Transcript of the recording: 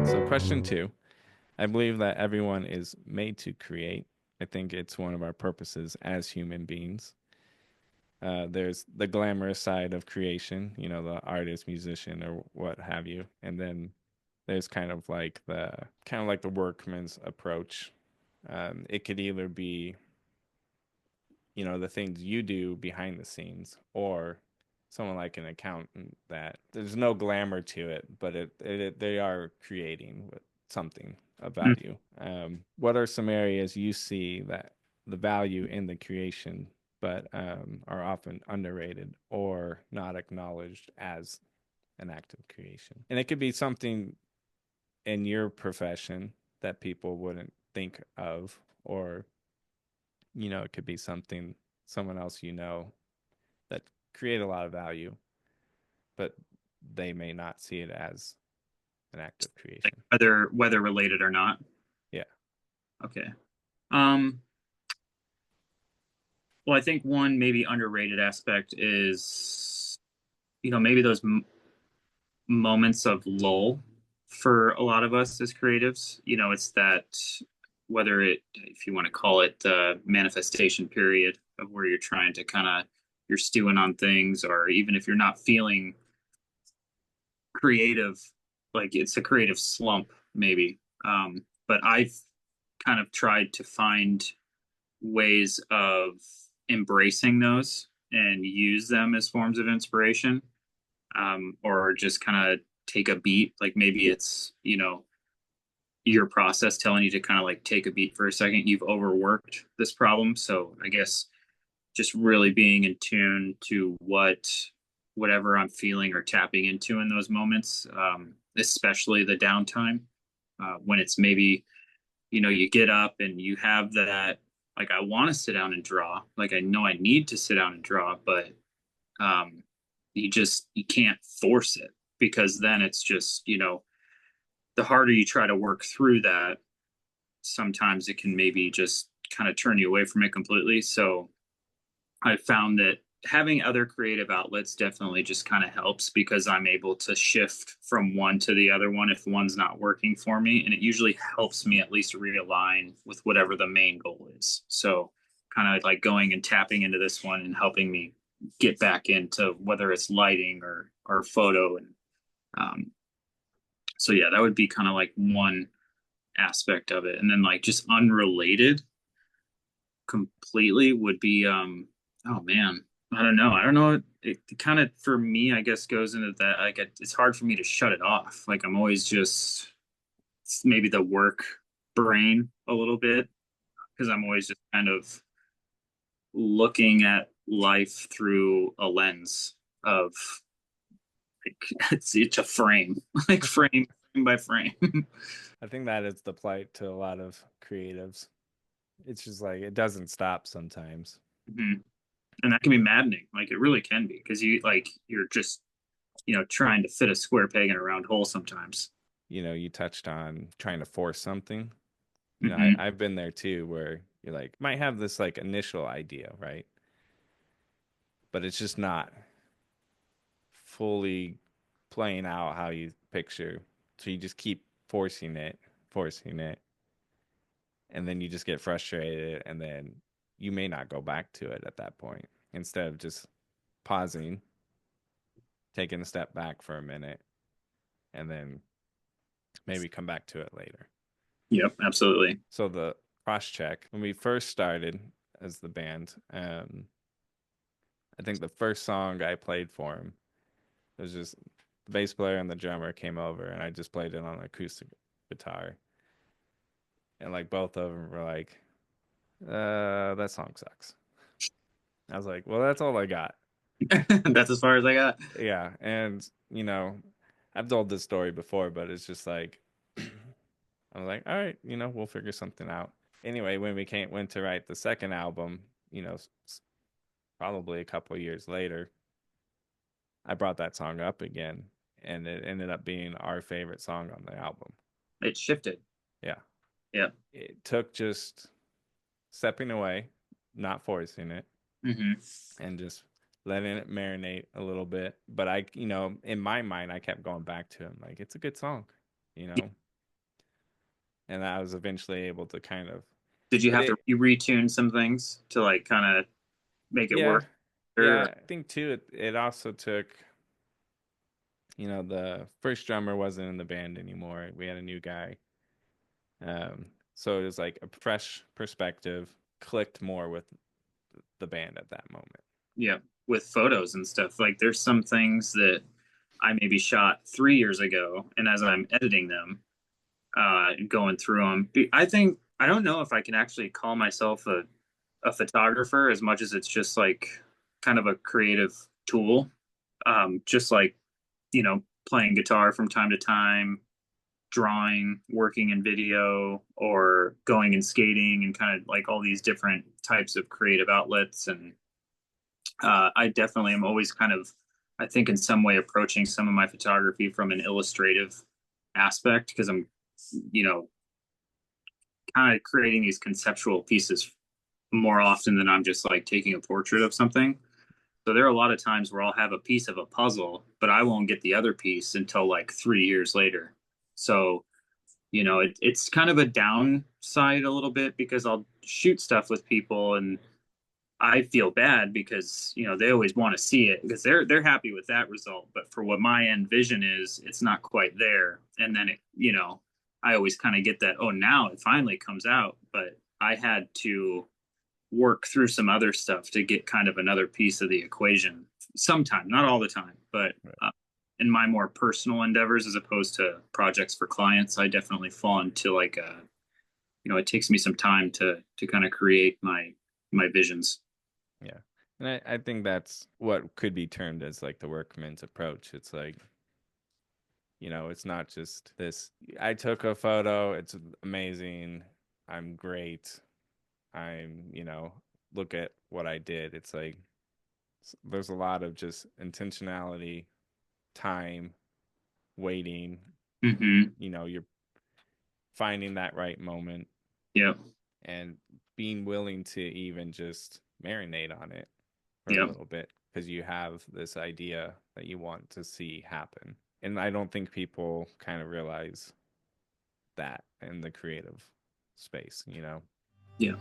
So question two, I believe that everyone is made to create. I think it's one of our purposes as human beings. There's the glamorous side of creation, the artist, musician, or what have you, and then there's kind of like the workman's approach. It could either be, the things you do behind the scenes, or someone like an accountant that there's no glamour to it, but they are creating something of Mm. value. What are some areas you see that the value in the creation, but are often underrated or not acknowledged as an act of creation? And it could be something in your profession that people wouldn't think of, or it could be something someone else that create a lot of value, but they may not see it as an act of Like creation. whether related or not. Yeah. Okay. Um, well, I think one maybe underrated aspect is, maybe those m moments of lull for a lot of us as creatives. It's that whether if you want to call it the manifestation period of where you're trying to you're stewing on things, or even if you're not feeling creative, like it's a creative slump, maybe. But I've kind of tried to find ways of embracing those and use them as forms of inspiration, or just kind of take a beat. Like maybe it's, your process telling you to kind of like take a beat for a second. You've overworked this problem. So I guess just really being in tune to whatever I'm feeling or tapping into in those moments, especially the downtime, when it's maybe, you get up and you have that, like, I want to sit down and draw, like I know I need to sit down and draw, but um, you can't force it, because then it's just, the harder you try to work through that, sometimes it can maybe just kind of turn you away from it completely. So I found that having other creative outlets definitely just kind of helps, because I'm able to shift from one to the other one if one's not working for me. And it usually helps me at least realign with whatever the main goal is. So, kind of like going and tapping into this one and helping me get back into whether it's lighting or photo. And um, so, yeah, that would be kind of like one aspect of it. And then, like, just unrelated completely would be, oh man, I don't know, it kind of, for me, I guess, goes into that, like, it's hard for me to shut it off. Like, I'm always just, maybe the work brain a little bit, because I'm always just kind of looking at life through a lens of, like, it's a frame, like frame by frame. I think that is the plight to a lot of creatives. It's just like it doesn't stop sometimes. Mhm. And that can be maddening, like it really can be, because you're just, trying to fit a square peg in a round hole sometimes. You touched on trying to force something. Hmm. I've been there too, where you're like, might have this like initial idea, right? But it's just not fully playing out how you picture. So you just keep forcing it, and then you just get frustrated, and then you may not go back to it at that point. Instead of just pausing, taking a step back for a minute, and then maybe come back to it later. Yep, absolutely. So the cross check, when we first started as the band, I think the first song I played for him was just the bass player and the drummer came over, and I just played it on acoustic guitar, and like both of them were like, that song sucks." I was like, "Well, that's all I got." That's as far as I got. Yeah, and I've told this story before, but it's just like I was like, "All right, we'll figure something out." Anyway, when we went to write the second album, probably a couple of years later, I brought that song up again, and it ended up being our favorite song on the album. It shifted. Yeah, Yep. it took just stepping away, not forcing it, Hmm. and just letting it marinate a little bit. But in my mind, I kept going back to him like, it's a good song, you know. and I was eventually able to kind of, Did you but have to it, you retune some things to like kind of make it yeah, work? Or, yeah, I think too, it also took, the first drummer wasn't in the band anymore. We had a new guy. So it was like a fresh perspective, clicked more with the band at that moment. yeah, with photos and stuff. Like there's some things that I maybe shot 3 years ago, and as I'm editing them, going through them, I think I don't know if I can actually call myself a photographer as much as it's just like kind of a creative tool. Just like, playing guitar from time to time, drawing, working in video, or going and skating, and kind of like all these different types of creative outlets. And I definitely am always kind of, I think, in some way approaching some of my photography from an illustrative aspect because I'm, you know, kind of creating these conceptual pieces more often than I'm just like taking a portrait of something. So there are a lot of times where I'll have a piece of a puzzle, but I won't get the other piece until like 3 years later. So, it's kind of a downside a little bit because I'll shoot stuff with people and I feel bad because, they always want to see it because they're happy with that result. But for what my end vision is, it's not quite there. And then I always kind of get that, oh, now it finally comes out. But I had to work through some other stuff to get kind of another piece of the equation sometime, not all the time, but Right. in my more personal endeavors as opposed to projects for clients, I definitely fall into like it takes me some time to kind of create my visions. Yeah. And I think that's what could be termed as like the workman's approach. It's like, it's not just this, I took a photo, it's amazing, I'm great, look at what I did. It's like, there's a lot of just intentionality, time, waiting, Mm-hmm. you're finding that right moment Yep. and being willing to even just marinate on it for a Yep. little bit because you have this idea that you want to see happen. And I don't think people kind of realize that in the creative space. Yep.